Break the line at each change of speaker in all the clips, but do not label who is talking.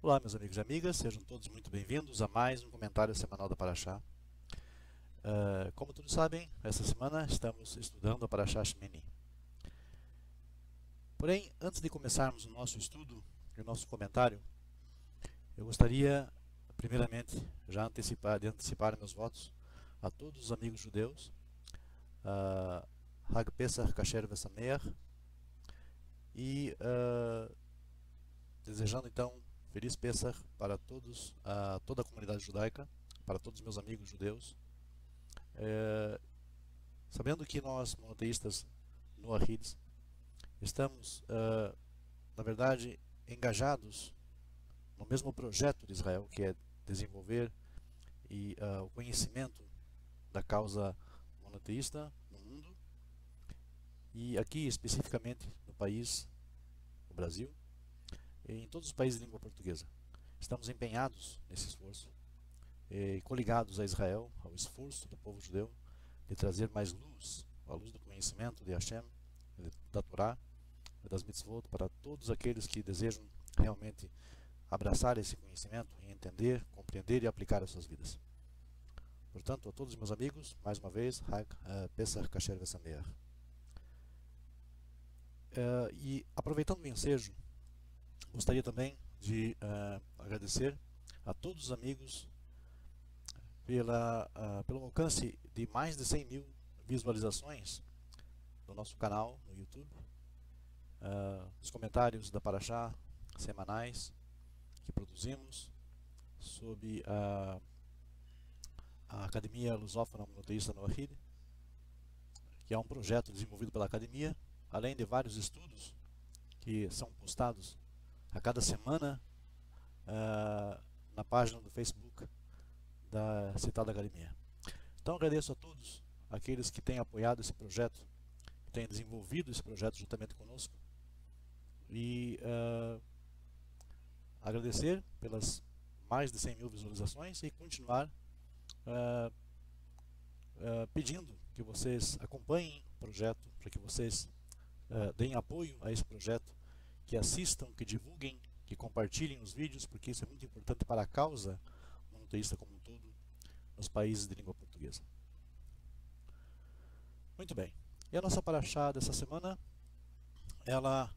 Olá, meus amigos e amigas, sejam todos muito bem-vindos a mais um comentário semanal da Parashá. Como todos sabem, essa semana estamos estudando a Parashá Shemini. Porém, antes de começarmos o nosso estudo e o nosso comentário, eu gostaria, primeiramente, de antecipar meus votos a todos os amigos judeus, Hag Pesach Kasher Vesameach, e desejando então Feliz Pesach para todos, toda a comunidade judaica, para todos os meus amigos judeus. Sabendo que nós, monoteístas noahides, estamos, na verdade, engajados no mesmo projeto de Israel, que é desenvolver o conhecimento da causa monoteísta no mundo, e aqui especificamente no país, no Brasil, em todos os países de língua portuguesa. Estamos empenhados nesse esforço, coligados a Israel, ao esforço do povo judeu de trazer mais luz, a luz do conhecimento de Hashem, da Torá, das mitzvot, para todos aqueles que desejam realmente abraçar esse conhecimento e entender, compreender e aplicar as suas vidas. Portanto, a todos os meus amigos, mais uma vez, Hag Pesach Kasher Vesameach. E aproveitando o ensejo, gostaria também de agradecer a todos os amigos pelo alcance de mais de 100 mil visualizações no nosso canal no YouTube, os comentários da Parashá semanais que produzimos sob a Academia Lusófona Monoteísta Noahide, que é um projeto desenvolvido pela Academia, além de vários estudos que são postados a cada semana na página do Facebook da citada academia. Então agradeço a todos aqueles que têm apoiado esse projeto, que têm desenvolvido esse projeto juntamente conosco, e agradecer pelas mais de 100 mil visualizações e continuar pedindo que vocês acompanhem o projeto, para que vocês deem apoio a esse projeto, que assistam, que divulguem, que compartilhem os vídeos, porque isso é muito importante para a causa monoteísta como um todo nos países de língua portuguesa. Muito bem. E a nossa parashá dessa semana, ela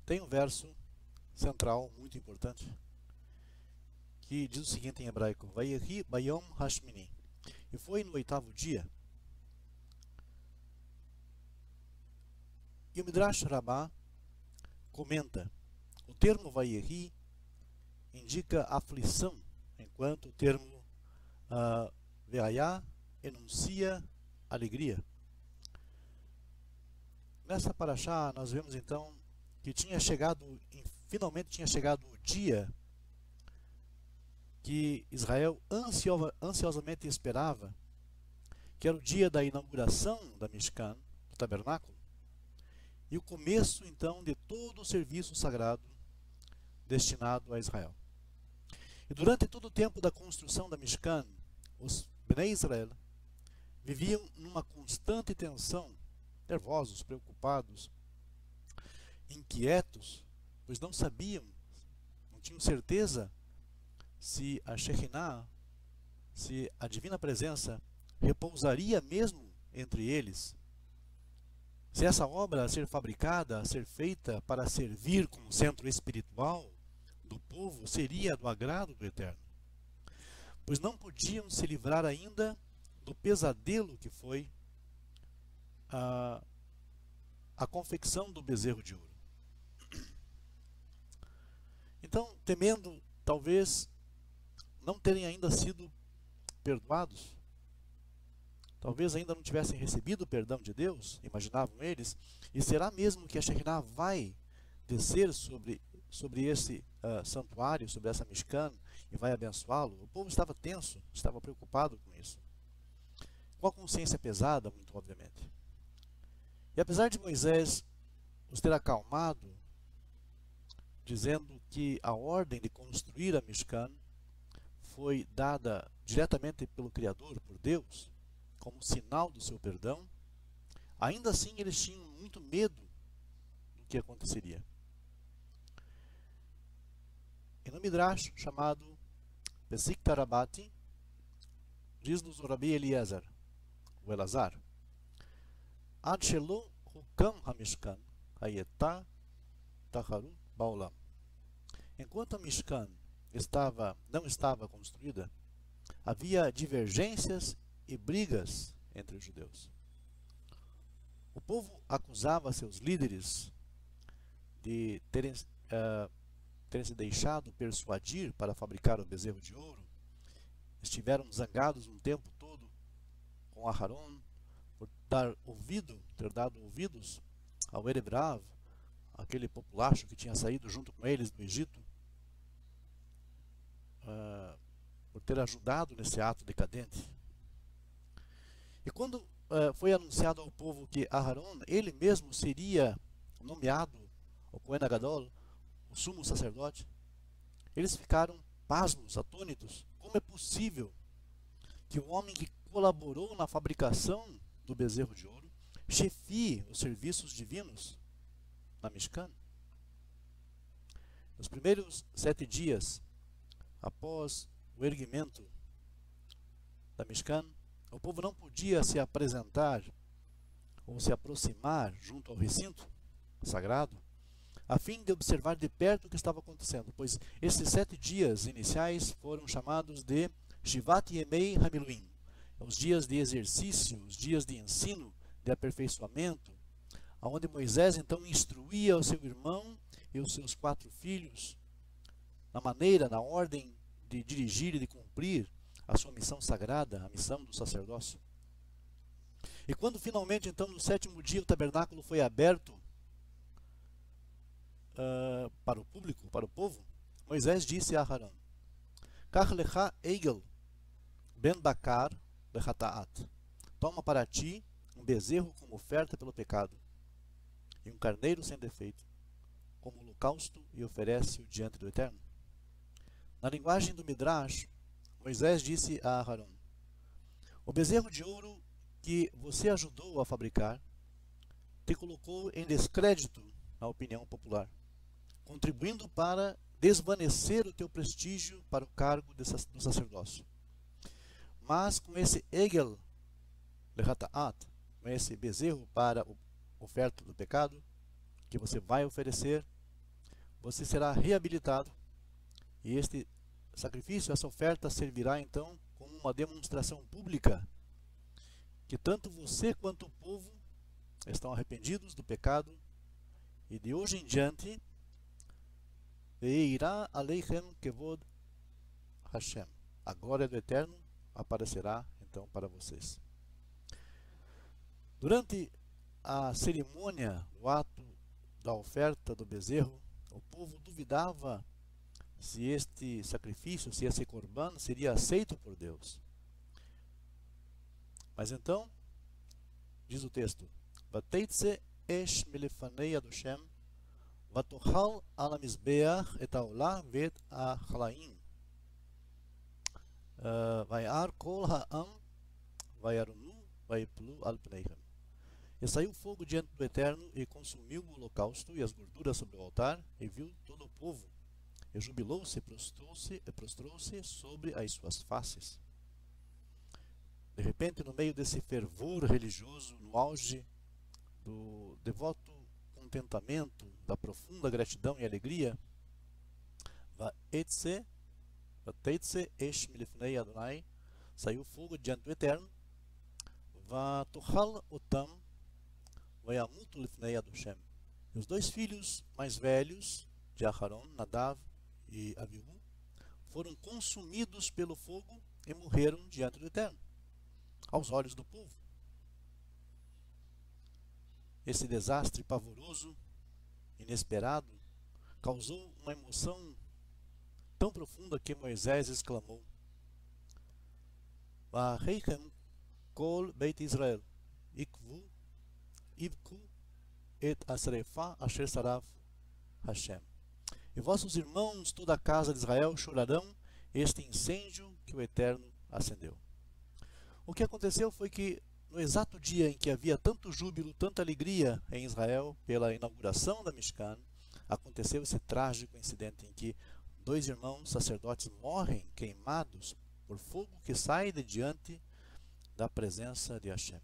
tem um verso central muito importante, que diz o seguinte em hebraico: Vayehi bayom hashmini. E foi no 8º dia. E o Midrash Rabbah comenta: o termo Vayehi indica aflição, enquanto o termo Ve'ayá enuncia alegria. Nessa parashá nós vemos então que finalmente tinha chegado o dia que Israel ansiosamente esperava, que era o dia da inauguração da Mishkan, do tabernáculo, e o começo então de todo o serviço sagrado destinado a Israel. E durante todo o tempo da construção da Mishkan, os Bnei Israel viviam numa constante tensão, nervosos, preocupados, inquietos, pois não sabiam, não tinham certeza se a Shekhinah, se a divina presença repousaria mesmo entre eles, se essa obra a ser fabricada, a ser feita para servir como centro espiritual do povo, seria do agrado do Eterno, pois não podiam se livrar ainda do pesadelo que foi a confecção do bezerro de ouro. Então, temendo talvez não terem ainda sido perdoados, talvez ainda não tivessem recebido o perdão de Deus, imaginavam eles, e será mesmo que a Shekhinah vai descer sobre esse santuário, sobre essa Mishkan, e vai abençoá-lo? O povo estava tenso, estava preocupado com isso, com a consciência pesada, muito obviamente. E apesar de Moisés os ter acalmado, dizendo que a ordem de construir a Mishkan foi dada diretamente pelo Criador, por Deus, como sinal do seu perdão, ainda assim eles tinham muito medo do que aconteceria. E no Midrash chamado Besikta Rabati, diz-nos o Rabi Eliezer, o Elazar, Ad shelo hukam hamishkan hayetá taharut baolam. Enquanto a Mishkan não estava construída, havia divergências e brigas entre os judeus. O povo acusava seus líderes de terem se deixado persuadir para fabricar o bezerro de ouro. Estiveram zangados um tempo todo com Aharon por ter dado ouvidos ao Erev Rav, aquele populacho que tinha saído junto com eles do Egito, por ter ajudado nesse ato decadente. E quando foi anunciado ao povo que Aharon, ele mesmo seria nomeado o Kohen Gadol, o sumo sacerdote, eles ficaram pasmos, atônitos. Como é possível que o homem que colaborou na fabricação do bezerro de ouro chefie os serviços divinos na Mishkan? Nos primeiros 7 dias após o erguimento da Mishkan, o povo não podia se apresentar ou se aproximar junto ao recinto sagrado, a fim de observar de perto o que estava acontecendo, pois esses 7 dias iniciais foram chamados de Shivat Yemei Hamiluim, os dias de exercício, os dias de ensino, de aperfeiçoamento, onde Moisés então instruía o seu irmão e os seus 4 filhos na maneira, na ordem de dirigir e de cumprir a sua missão sagrada, a missão do sacerdócio. E quando finalmente então no 7º dia o tabernáculo foi aberto para o público, para o povo, Moisés disse a Aharon: Kach lecha eigel ben bakar lechataat. Toma para ti um bezerro como oferta pelo pecado e um carneiro sem defeito como holocausto, e oferece-o diante do Eterno. Na linguagem do Midrash, Moisés disse a Aharon: o bezerro de ouro que você ajudou a fabricar te colocou em descrédito na opinião popular, contribuindo para desvanecer o teu prestígio para o cargo do sacerdócio. Mas com esse Egel Lechataat, com esse bezerro para a oferta do pecado que você vai oferecer, você será reabilitado, e este sacrifício, essa oferta, servirá então como uma demonstração pública que tanto você quanto o povo estão arrependidos do pecado, e de hoje em diante Veirá aleichem kevod Hashem, a glória do Eterno aparecerá então para vocês. Durante a cerimônia, o ato da oferta do bezerro, o povo duvidava se este sacrifício, se esse korban seria aceito por Deus. Mas então, diz o texto: Vateitze esh melefanei Adoshem, vatochal ala mizbeach et haolah vet hachalaim, vayar kol ha'am, vayarunu, vayiplu al pneichem. E saiu fogo diante do Eterno, e consumiu o holocausto e as gorduras sobre o altar, e viu todo o povo, e jubilou-se e prostrou-se sobre as suas faces. De repente, no meio desse fervor religioso, no auge do devoto contentamento, da profunda gratidão e alegria, Vateitze esh milifnei Adonai, saiu fogo diante do Eterno, Vatochal otam, Vayamutu lifnei Adoshem. E os 2 filhos mais velhos de Aharon, Nadav e Avihu, foram consumidos pelo fogo e morreram diante do Eterno, aos olhos do povo. Esse desastre pavoroso, inesperado, causou uma emoção tão profunda que Moisés exclamou: Va'acheichem kol beit Israel, ikvu et asrefa asher sarav Hashem. E vossos irmãos, toda a casa de Israel, chorarão este incêndio que o Eterno acendeu. O que aconteceu foi que, no exato dia em que havia tanto júbilo, tanta alegria em Israel pela inauguração da Mishkan, aconteceu esse trágico incidente em que dois irmãos sacerdotes morrem queimados por fogo que sai de diante da presença de Hashem.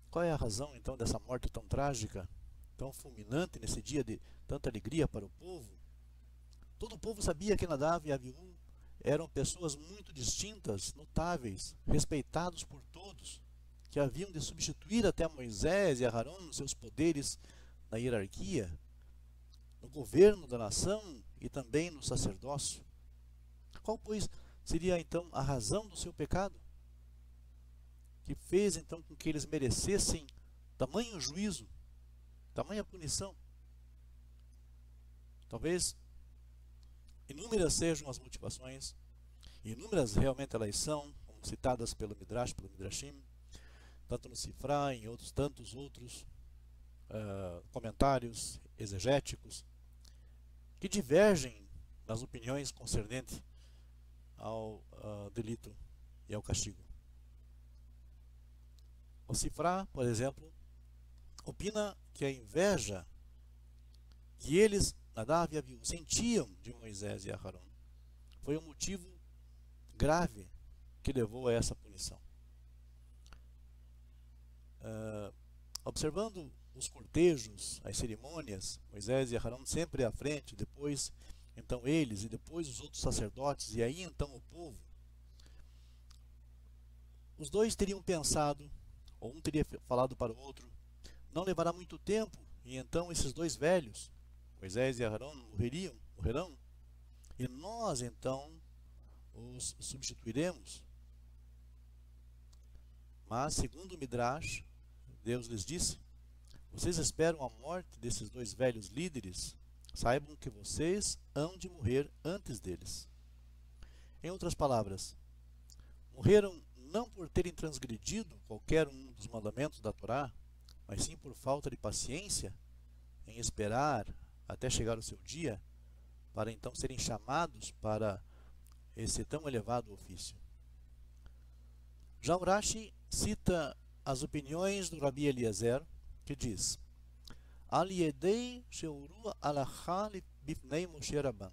Qual é a razão então dessa morte tão trágica, tão fulminante nesse dia de tanta alegria para o povo? Todo o povo sabia que Nadav e Abiú eram pessoas muito distintas, notáveis, respeitados por todos, que haviam de substituir até Moisés e Aarão nos seus poderes na hierarquia, no governo da nação e também no sacerdócio. Qual, pois, seria então a razão do seu pecado? Que fez então com que eles merecessem tamanho juízo, tamanha punição? Talvez inúmeras sejam as motivações, inúmeras realmente elas são, como citadas pelo Midrash, pelo Midrashim, tanto no Sifra e em outros tantos outros comentários exegéticos, que divergem nas opiniões concernentes ao delito e ao castigo. O Sifra, por exemplo, opina que a inveja que eles, Nadav e Abiú, sentiam de Moisés e Aarão foi um motivo grave que levou a essa punição. Observando os cortejos, as cerimônias, Moisés e Aarão sempre à frente, depois então eles e depois os outros sacerdotes e aí então o povo, os dois teriam pensado, ou um teria falado para o outro, não levará muito tempo e então esses dois velhos, Moisés e Aarão, morrerão, e nós então os substituiremos. Mas segundo o Midrash, Deus lhes disse: vocês esperam a morte desses dois velhos líderes, saibam que vocês hão de morrer antes deles. Em outras palavras, morreram não por terem transgredido qualquer um dos mandamentos da Torá, mas sim por falta de paciência em esperar até chegar o seu dia, para então serem chamados para esse tão elevado ofício. Já o Rashi cita as opiniões do Rabi Eliezer, que diz: Aliedei sheuru alachá bifnei Moshe Rabban.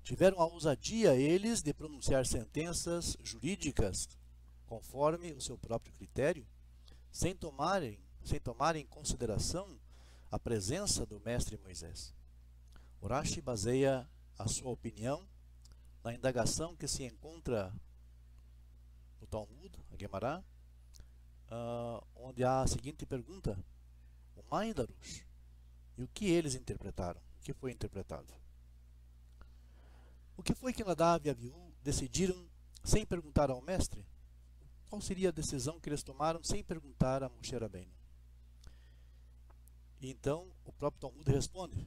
Tiveram a ousadia eles de pronunciar sentenças jurídicas conforme o seu próprio critério, sem tomarem em consideração a presença do mestre Moisés. O Rashi baseia a sua opinião na indagação que se encontra no Talmud, a Gemara, onde há a seguinte pergunta: o Maidarush, e o que eles interpretaram? O que foi interpretado? O que foi que Nadav e Abiú decidiram sem perguntar ao mestre? Qual seria a decisão que eles tomaram sem perguntar a Moshe Rabbeinu? E então o próprio Talmud responde.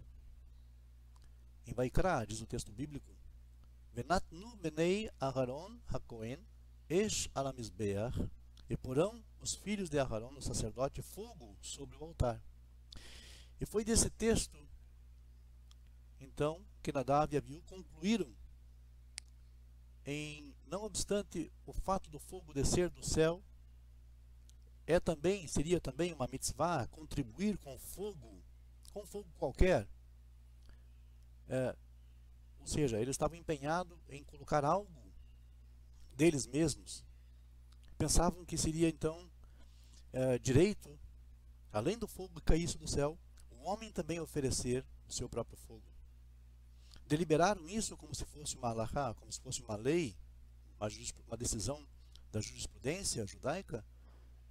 Em Vaikra, diz o texto bíblico: Venatnu benei Aharon hakohen esh ala mizbeach, e porão os filhos de Aharon, o sacerdote, fogo sobre o altar. E foi desse texto, então, que Nadav e Abiú concluíram não obstante o fato do fogo descer do céu, seria também uma mitzvah contribuir com fogo qualquer. Ou seja, eles estavam empenhados em colocar algo deles mesmos. Pensavam que seria então direito, além do fogo que caísse do céu, o homem também oferecer o seu próprio fogo. Deliberaram isso como se fosse uma halachá, como se fosse uma lei, uma decisão da jurisprudência judaica,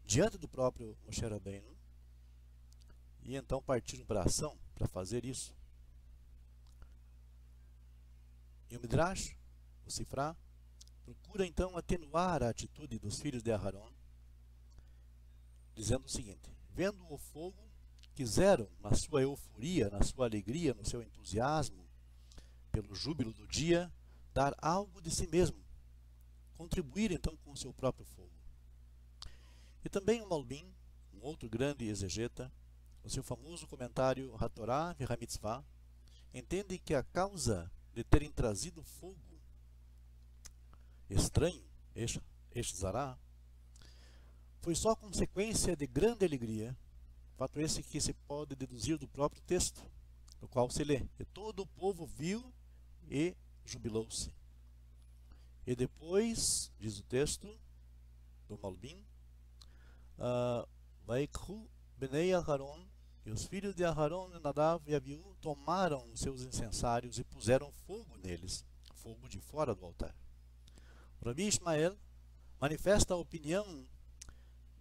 diante do próprio Moshe Rabbeinu, e então partiram para a ação, para fazer isso. E o Midrash, o Sifra, procura então atenuar a atitude dos filhos de Aharon, dizendo o seguinte: vendo o fogo, quiseram, na sua euforia, na sua alegria, no seu entusiasmo, pelo júbilo do dia, dar algo de si mesmo, contribuir então com o seu próprio fogo. E também o Malbim, um outro grande exegeta, no seu famoso comentário HaTorah VeHaMitzvah, entende que a causa de terem trazido fogo estranho, Eshzará, foi só consequência de grande alegria, fato esse que se pode deduzir do próprio texto, no qual se lê: e todo o povo viu e jubilou-se. E depois, diz o texto do Malbim, Vaikru Benei Aharon, e os filhos de Aharon, Nadav e Abiú, tomaram os seus incensários e puseram fogo neles, fogo de fora do altar. Rabi Ismael manifesta a opinião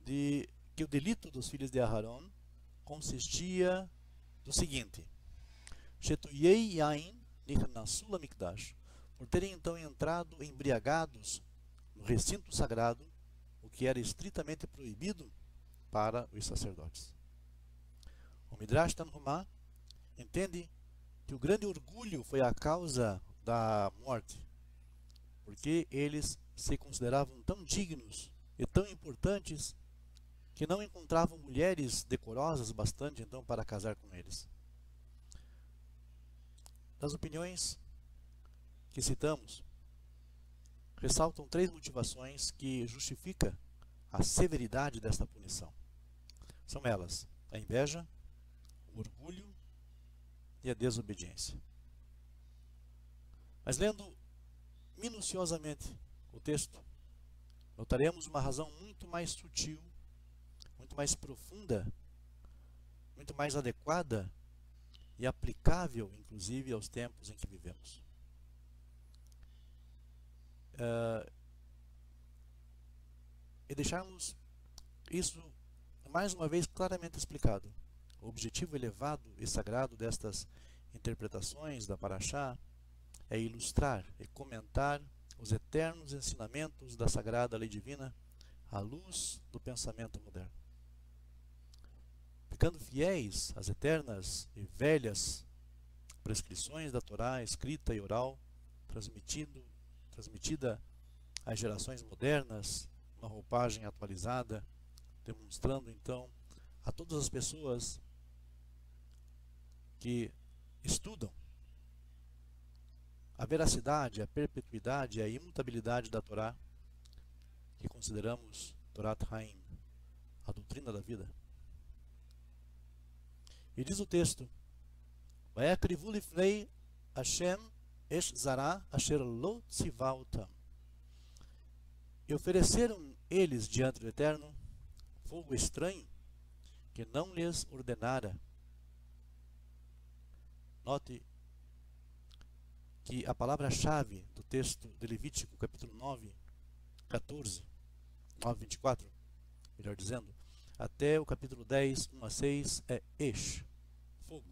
de que o delito dos filhos de Aharon consistia do seguinte: Shetuyei Yain Nichnasu Lamikdash, por terem então entrado embriagados no recinto sagrado, o que era estritamente proibido para os sacerdotes. O Midrash Tanhumá entende que o grande orgulho foi a causa da morte, porque eles se consideravam tão dignos e tão importantes que não encontravam mulheres decorosas bastante então para casar com eles. Das opiniões que citamos, ressaltam 3 motivações que justificam a severidade desta punição. São elas: a inveja, o orgulho e a desobediência. Mas lendo minuciosamente o texto, notaremos uma razão muito mais sutil, muito mais profunda, muito mais adequada e aplicável, inclusive, aos tempos em que vivemos. E deixarmos isso mais uma vez claramente explicado. O objetivo elevado e sagrado destas interpretações da Parashá é ilustrar e comentar os eternos ensinamentos da sagrada lei divina à luz do pensamento moderno. Ficando fiéis às eternas e velhas prescrições da Torá escrita e oral, transmitida às gerações modernas, uma roupagem atualizada, demonstrando então a todas as pessoas que estudam a veracidade, a perpetuidade e a imutabilidade da Torá, que consideramos Torat Haim, a doutrina da vida. E diz o texto: Vayakrivu lifnei Hashem esh zara asher lo tziva otam. E ofereceram eles diante do Eterno fogo estranho que não lhes ordenara. Note que a palavra-chave do texto de Levítico, capítulo 9, 14, 9, 24, melhor dizendo, até o capítulo 10, 1 a 6, é Esh, fogo.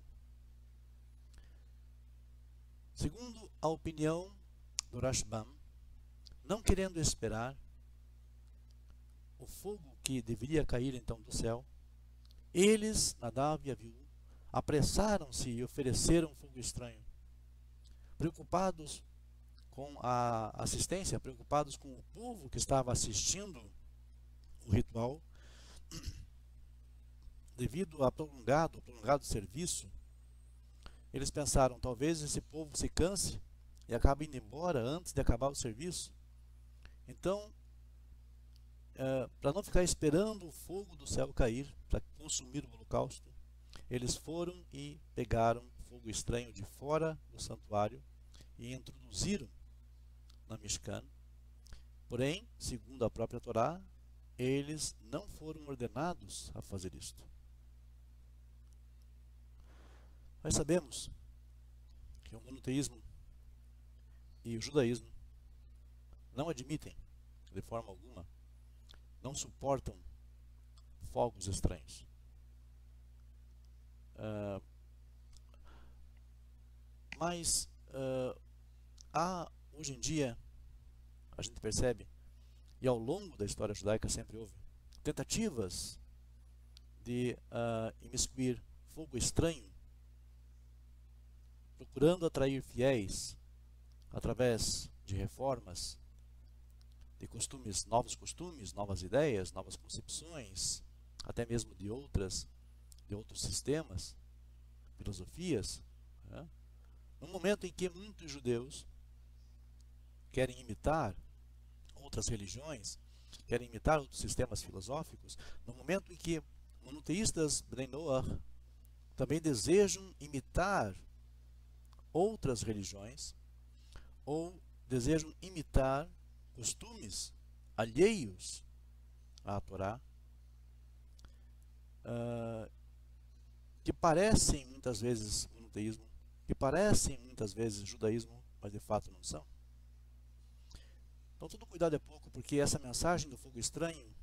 Segundo a opinião do Rashbam, não querendo esperar o fogo que deveria cair então do céu, eles, Nadav e Abiú, apressaram-se e ofereceram fogo estranho, preocupados com a assistência, preocupados com o povo que estava assistindo o ritual, devido ao prolongado serviço. Eles pensaram: talvez esse povo se canse e acabe indo embora antes de acabar o serviço. Então, para não ficar esperando o fogo do céu cair, para consumir o holocausto, eles foram e pegaram fogo estranho de fora do santuário e introduziram na Mishkan. Porém, segundo a própria Torá, eles não foram ordenados a fazer isto. Nós sabemos que o monoteísmo e o judaísmo não admitem, de forma alguma, não suportam fogos estranhos. Mas há, hoje em dia, a gente percebe, e ao longo da história judaica sempre houve, tentativas de imiscuir fogo estranho, procurando atrair fiéis através de reformas, de costumes, novas ideias, novas concepções, até mesmo de outros sistemas, filosofias, né? No momento em que muitos judeus querem imitar outras religiões, querem imitar outros sistemas filosóficos, no momento em que monoteístas Bnei Noach também desejam imitar outras religiões, ou desejam imitar costumes alheios à Torá, que parecem muitas vezes monoteísmo, que parecem muitas vezes judaísmo, mas de fato não são. Então todo cuidado é pouco, porque essa mensagem do fogo estranho,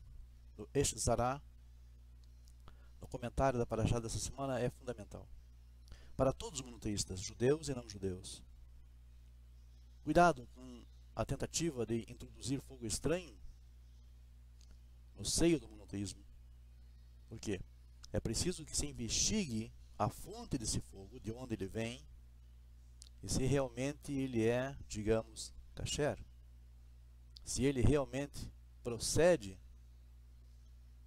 do Esh Zará, no comentário da Parashá dessa semana, é fundamental para todos os monoteístas, judeus e não judeus. Cuidado com a tentativa de introduzir fogo estranho no seio do monoteísmo. Por quê? É preciso que se investigue a fonte desse fogo, de onde ele vem, e se realmente ele é, digamos, kasher. Se ele realmente procede,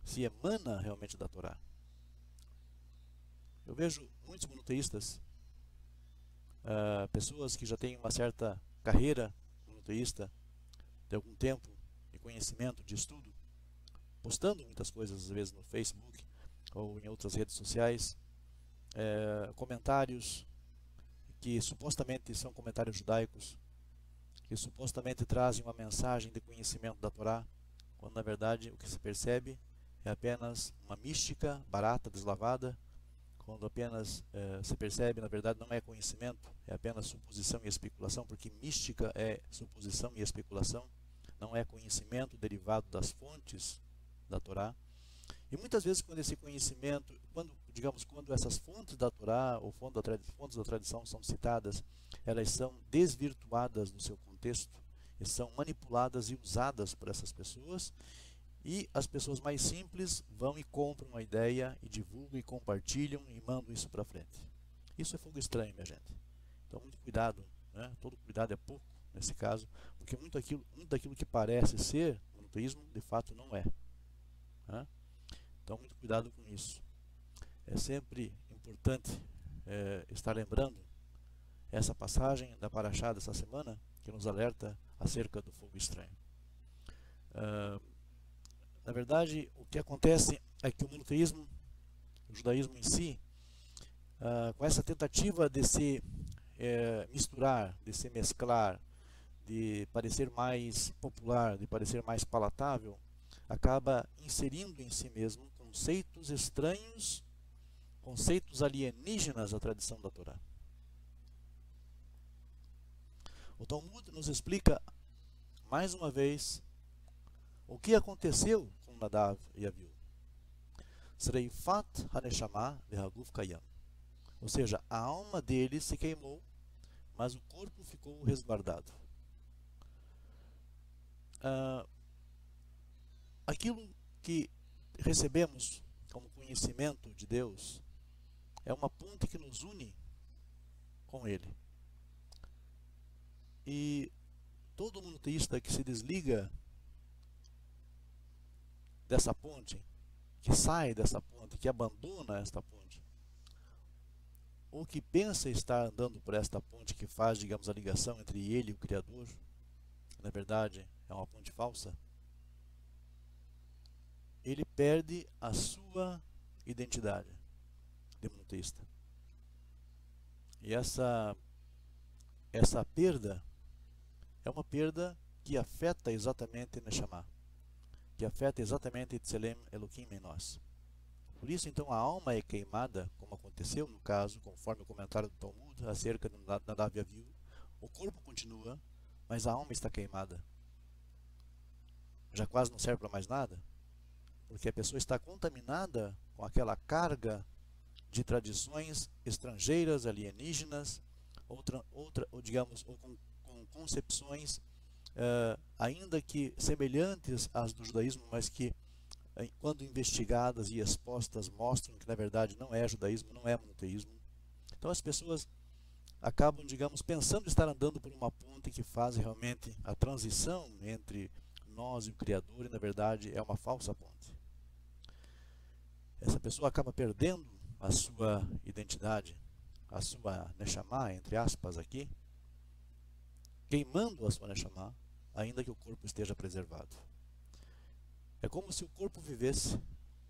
se emana realmente da Torá. Eu vejo muitos monoteístas, pessoas que já têm uma certa carreira monoteísta, de algum tempo, de conhecimento, de estudo, postando muitas coisas, às vezes no Facebook ou em outras redes sociais, comentários que supostamente são comentários judaicos, que supostamente trazem uma mensagem de conhecimento da Torá, quando na verdade o que se percebe é apenas uma mística barata, deslavada, quando apenas se percebe, na verdade, não é conhecimento, é apenas suposição e especulação, porque mística é suposição e especulação, não é conhecimento derivado das fontes da Torá. E muitas vezes quando esse conhecimento, quando essas fontes da Torá ou fontes da tradição são citadas, elas são desvirtuadas do seu contexto, e são manipuladas e usadas por essas pessoas, e as pessoas mais simples vão e compram a ideia e divulgam e compartilham e mandam isso para frente. Isso é fogo estranho, minha gente. Então muito cuidado, né? Todo cuidado é pouco nesse caso, porque muito daquilo que parece ser monoteísmo, de fato não é, né? Então muito cuidado com isso. É sempre importante estar lembrando essa passagem da Parashá dessa semana, que nos alerta acerca do fogo estranho. Na verdade, o que acontece é que o monoteísmo, o judaísmo em si, com essa tentativa de se misturar, de se mesclar, de parecer mais popular, de parecer mais palatável, acaba inserindo em si mesmo conceitos estranhos, conceitos alienígenas à tradição da Torá. O Talmud nos explica, mais uma vez, o que aconteceu com Nadav e Avihu. Sreifat haneshama vehaguf kayam. Ou seja, a alma deles se queimou, mas o corpo ficou resguardado. Aquilo que recebemos como conhecimento de Deus é uma ponte que nos une com Ele. E todo monoteísta que se desliga dessa ponte, que sai dessa ponte, que abandona esta ponte, ou que pensa estar andando por esta ponte que faz, digamos, a ligação entre ele e o Criador, na verdade é uma ponte falsa, ele perde a sua identidade de monoteísta. E essa perda é uma perda que afeta exatamente Neshama, que afeta exatamente Tselem Elohim em nós. Por isso, então, a alma é queimada, como aconteceu no caso, conforme o comentário do Talmud, acerca de Nadav e Avihu. O corpo continua, mas a alma está queimada. Já quase não serve para mais nada, porque a pessoa está contaminada com aquela carga de tradições estrangeiras, alienígenas, ou com concepções ainda que semelhantes às do judaísmo, mas que, quando investigadas e expostas, mostram que na verdade não é judaísmo, não é monoteísmo. Então as pessoas acabam, digamos, pensando estar andando por uma ponte que faz realmente a transição entre nós e o Criador, e na verdade é uma falsa ponte. Essa pessoa acaba perdendo a sua identidade, a sua Neshama, entre aspas aqui, queimando a sua Neshama, ainda que o corpo esteja preservado. É como se o corpo vivesse,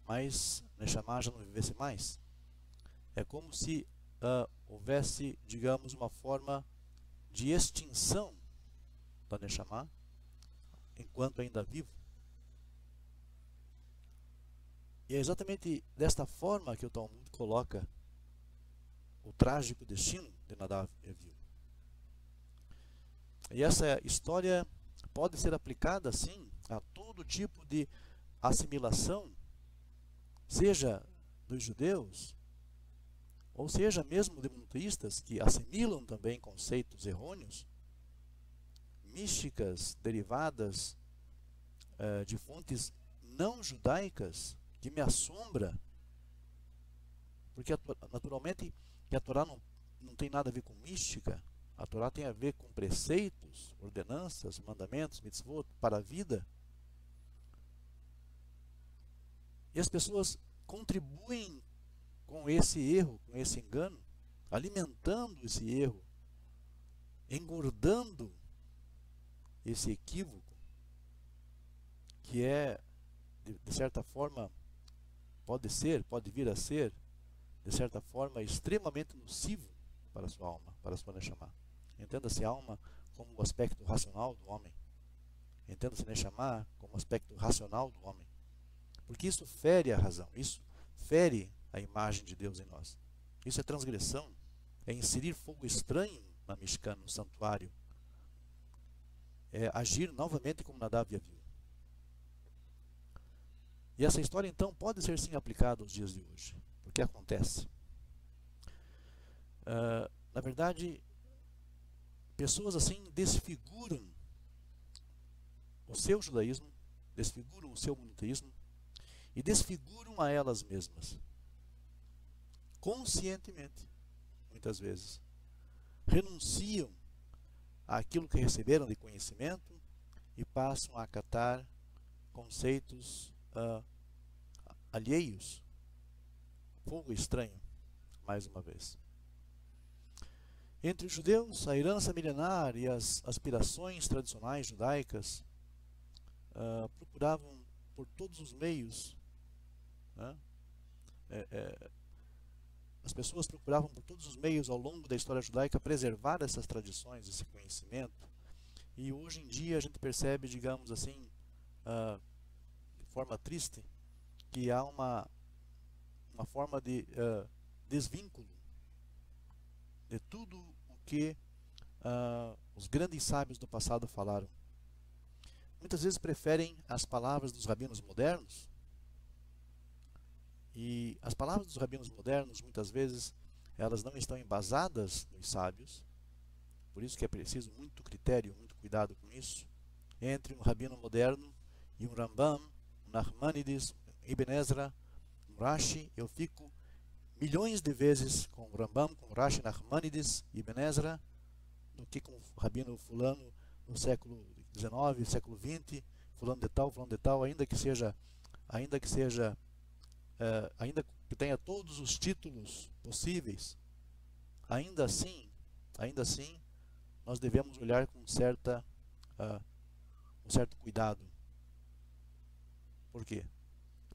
mas Neshama já não vivesse mais. É como se houvesse, digamos, uma forma de extinção da Neshama, enquanto ainda vivo. E é exatamente desta forma que o Talmud coloca o trágico destino de Nadav e Avihu. E essa história pode ser aplicada, sim, a todo tipo de assimilação, seja dos judeus, ou seja mesmo de monoteístas que assimilam também conceitos errôneos, místicas derivadas de fontes não judaicas, que me assombra, porque naturalmente que a Torá não tem nada a ver com mística. A Torá tem a ver com preceitos, ordenanças, mandamentos, mitzvot para a vida. E as pessoas contribuem com esse erro, com esse engano, alimentando esse erro, engordando esse equívoco, que é, de certa forma, pode vir a ser, de certa forma, extremamente nocivo para a sua alma, para a sua Neshama. Entenda-se alma como o aspecto racional do homem. Entenda-se Neshama como o aspecto racional do homem. Porque isso fere a razão, isso fere a imagem de Deus em nós. Isso é transgressão, é inserir fogo estranho na Mishkan, no santuário. É agir novamente como Nadav e Avihu. E essa história então pode ser sim aplicada aos dias de hoje. Porque acontece. Na verdade, pessoas assim desfiguram o seu judaísmo, desfiguram o seu monoteísmo e desfiguram a elas mesmas. Conscientemente, muitas vezes. Renunciam àquilo que receberam de conhecimento e passam a acatar conceitos alheios. Fogo estranho, mais uma vez. Entre os judeus, a herança milenar e as aspirações tradicionais judaicas procuravam por todos os meios, né? As pessoas procuravam por todos os meios ao longo da história judaica preservar essas tradições, esse conhecimento. E hoje em dia a gente percebe, digamos assim, de forma triste, que há uma forma de desvínculo de tudo o que os grandes sábios do passado falaram. Muitas vezes preferem as palavras dos rabinos modernos, e as palavras dos rabinos modernos, muitas vezes, elas não estão embasadas nos sábios. Por isso que é preciso muito critério, muito cuidado com isso. Entre um rabino moderno e um Rambam, um Nachmanides, Ibn Ezra, um Rashi, eu fico milhões de vezes com o Rambam, com o Rashi, Nachmanides e Ibn Ezra, do que com o rabino fulano no século XIX, século XX, fulano de tal, ainda que tenha todos os títulos possíveis, ainda assim, nós devemos olhar com um certo cuidado. Por quê?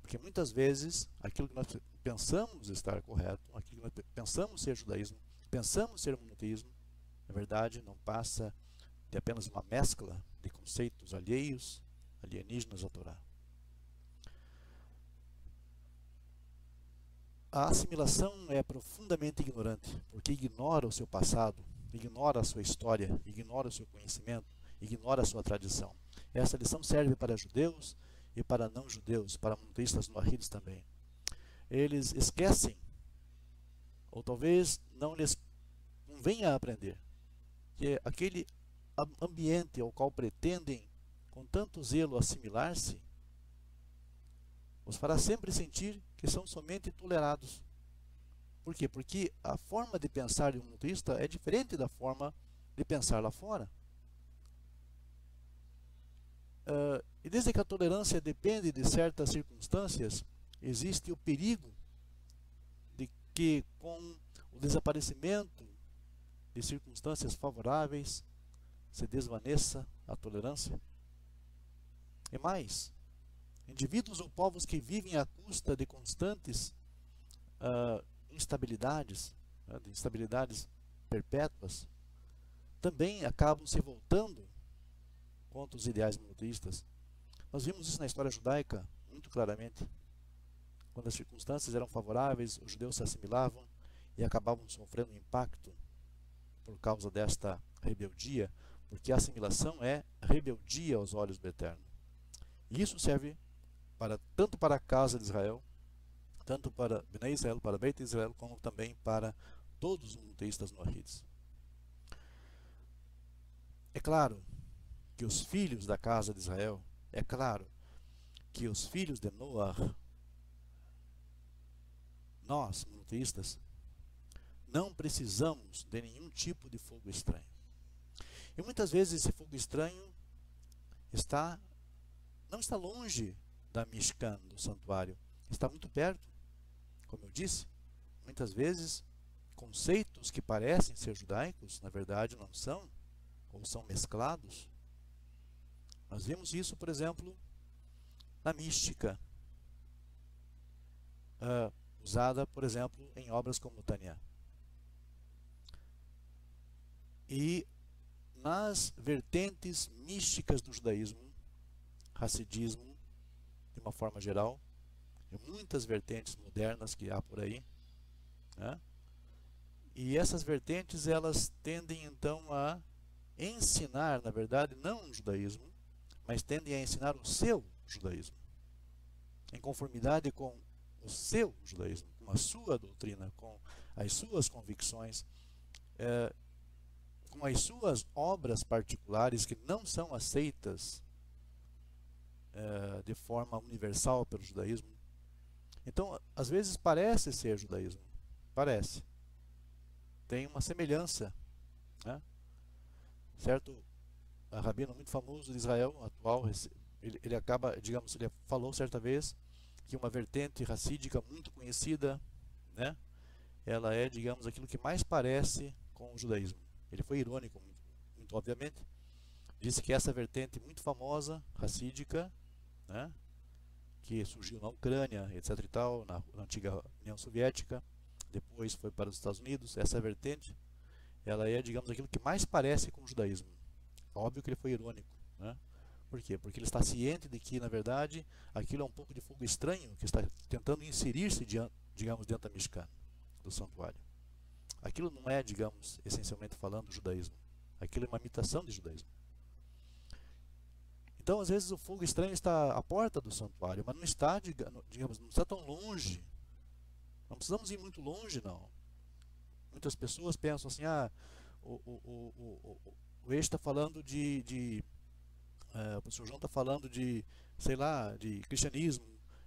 Porque muitas vezes aquilo que nós pensamos estar correto, aquilo que nós pensamos ser judaísmo, pensamos ser monoteísmo, na verdade não passa de apenas uma mescla de conceitos alheios, alienígenas à Torá. A assimilação é profundamente ignorante, porque ignora o seu passado, ignora a sua história, ignora o seu conhecimento, ignora a sua tradição. Essa lição serve para judeus e para não-judeus, para monoteístas noahides também. Eles esquecem, ou talvez não lhes convenha aprender, que aquele ambiente ao qual pretendem com tanto zelo assimilar-se, os fará sempre sentir que são somente tolerados. Por quê? Porque a forma de pensar de um monoteísta é diferente da forma de pensar lá fora. E desde que a tolerância depende de certas circunstâncias, existe o perigo de que, com o desaparecimento de circunstâncias favoráveis, se desvaneça a tolerância. E mais, indivíduos ou povos que vivem à custa de constantes instabilidades, de instabilidades perpétuas, também acabam se voltando contra os ideais monoteístas. Nós vimos isso na história judaica muito claramente. Quando as circunstâncias eram favoráveis, os judeus se assimilavam e acabavam sofrendo um impacto por causa desta rebeldia, porque a assimilação é rebeldia aos olhos do Eterno. E isso serve tanto para a casa de Israel, tanto para Bnei Israel, para Beit Israel, como também para todos os monoteístas noahides. É claro que os filhos da casa de Israel, é claro que os filhos de Noah, nós, monoteístas, não precisamos de nenhum tipo de fogo estranho. E muitas vezes esse fogo estranho não está longe da Mishkan, do santuário, está muito perto. Como eu disse, muitas vezes conceitos que parecem ser judaicos, na verdade não são, ou são mesclados. Nós vimos isso, por exemplo, na mística, usada, por exemplo, em obras como Tânia. E nas vertentes místicas do judaísmo, hassidismo, de uma forma geral, e muitas vertentes modernas que há por aí, né? E essas vertentes, elas tendem então a ensinar, na verdade, não o judaísmo, mas tendem a ensinar o seu judaísmo, em conformidade com o seu judaísmo, com a sua doutrina, com as suas convicções, com as suas obras particulares que não são aceitas de forma universal pelo judaísmo. Então, às vezes parece ser judaísmo, parece, tem uma semelhança, né? Certo? Um rabino muito famoso de Israel, atual, ele acaba, digamos, ele falou certa vez que uma vertente racídica muito conhecida, né? Ela é, digamos, aquilo que mais parece com o judaísmo. Ele foi irônico, muito obviamente. Disse que essa vertente muito famosa, racídica, né? Que surgiu na Ucrânia, etc. e tal, na antiga União Soviética, depois foi para os Estados Unidos. Essa vertente, ela é, digamos, aquilo que mais parece com o judaísmo. Óbvio que ele foi irônico, né? Por quê? Porque ele está ciente de que, na verdade, aquilo é um pouco de fogo estranho que está tentando inserir-se, digamos, dentro da Mishkan, do santuário. Aquilo não é, digamos, essencialmente falando, judaísmo. Aquilo é uma imitação de judaísmo. Então, às vezes, o fogo estranho está à porta do santuário, mas não está, digamos, não está tão longe. Não precisamos ir muito longe, não. Muitas pessoas pensam assim, o Eixo está falando o professor João está falando de, sei lá, de cristianismo,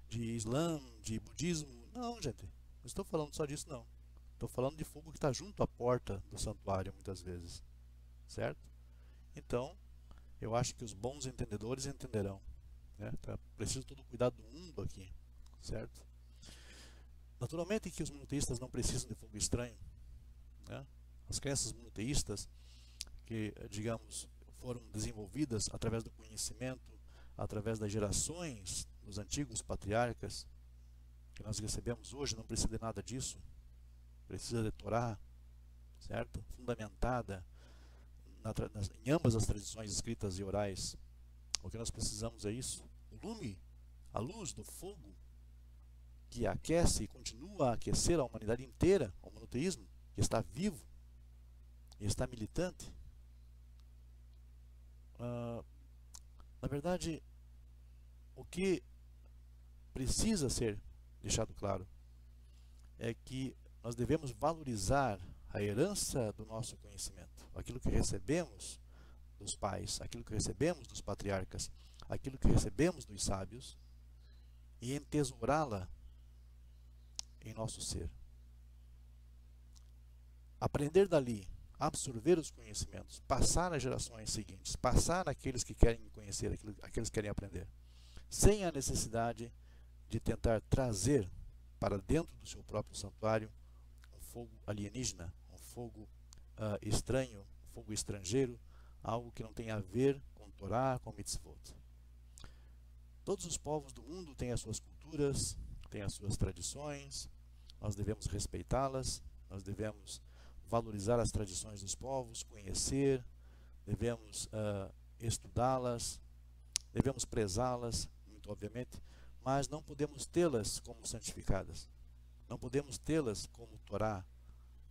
de islã, de budismo. Não, gente, não estou falando só disso, não. Estou falando de fogo que está junto à porta do santuário, muitas vezes. Certo? Então, eu acho que os bons entendedores entenderão, né? Tá? Preciso todo o cuidado do mundo aqui, certo? Naturalmente que os monoteístas não precisam de fogo estranho, né? As crenças monoteístas que, digamos, foram desenvolvidas através do conhecimento, através das gerações dos antigos patriarcas, que nós recebemos hoje, não precisa de nada disso. Precisa de Torá, certo? Fundamentada em ambas as tradições escritas e orais. O que nós precisamos é isso. O lume, a luz do fogo, que aquece e continua a aquecer a humanidade inteira, o monoteísmo, que está vivo e está militante. Na verdade, o que precisa ser deixado claro é que nós devemos valorizar a herança do nosso conhecimento, aquilo que recebemos dos pais, aquilo que recebemos dos patriarcas, aquilo que recebemos dos sábios, e entesourá-la em nosso ser. Aprender dali, absorver os conhecimentos, passar às gerações seguintes, passar àqueles que querem conhecer, aqueles que querem aprender, sem a necessidade de tentar trazer para dentro do seu próprio santuário um fogo alienígena, um fogo estranho, um fogo estrangeiro, algo que não tem a ver com Torá, com mitzvot. Todos os povos do mundo têm as suas culturas, têm as suas tradições, nós devemos respeitá-las, nós devemos valorizar as tradições dos povos, conhecer, devemos estudá-las, devemos prezá-las, muito obviamente, mas não podemos tê-las como santificadas. Não podemos tê-las como Torá.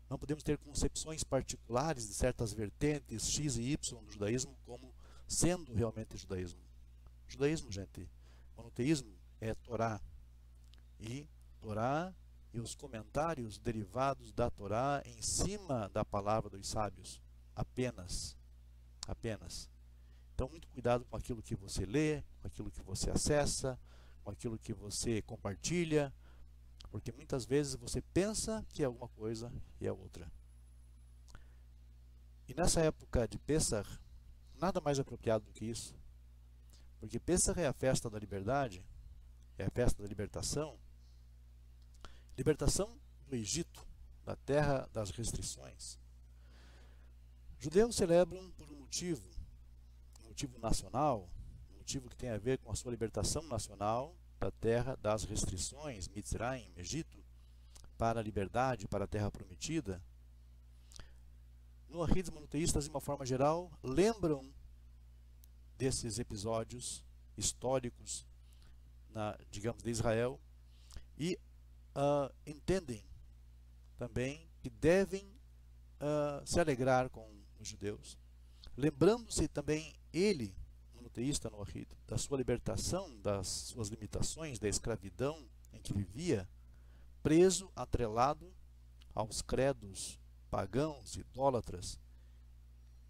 Não podemos ter concepções particulares de certas vertentes X e Y do judaísmo como sendo realmente judaísmo. Judaísmo, gente, monoteísmo é Torá. E Torá e os comentários derivados da Torá em cima da palavra dos sábios. Apenas. Apenas. Então, muito cuidado com aquilo que você lê, com aquilo que você acessa, com aquilo que você compartilha, porque muitas vezes você pensa que é alguma coisa e é outra. E nessa época de Pessah, nada mais apropriado do que isso, porque Pessah é a festa da liberdade, é a festa da libertação, libertação do Egito, da terra das restrições. Judeus celebram por um motivo nacional, um motivo que tem a ver com a sua libertação nacional da terra das restrições, Mitzrayim, Egito, para a liberdade, para a terra prometida. Noahides monoteístas, de uma forma geral, lembram desses episódios históricos, digamos, de Israel, e entendem também que devem se alegrar com os judeus, lembrando-se também ele, monoteísta Noahide, da sua libertação, das suas limitações, da escravidão em que vivia, preso, atrelado aos credos pagãos, idólatras.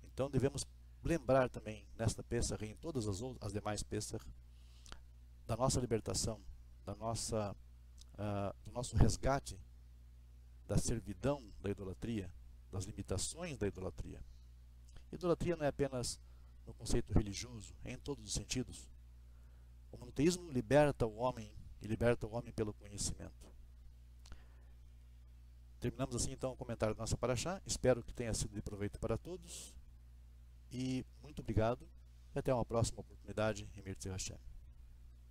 Então devemos lembrar também nesta Pessah e em todas as demais Pessah da nossa libertação, do nosso resgate da servidão da idolatria, das limitações da idolatria. Idolatria não é apenas no conceito religioso, é em todos os sentidos. O monoteísmo liberta o homem e liberta o homem pelo conhecimento. Terminamos assim então o comentário da nossa paraxá. Espero que tenha sido de proveito para todos. E muito obrigado. E até uma próxima oportunidade. Emir Tzir Hashem.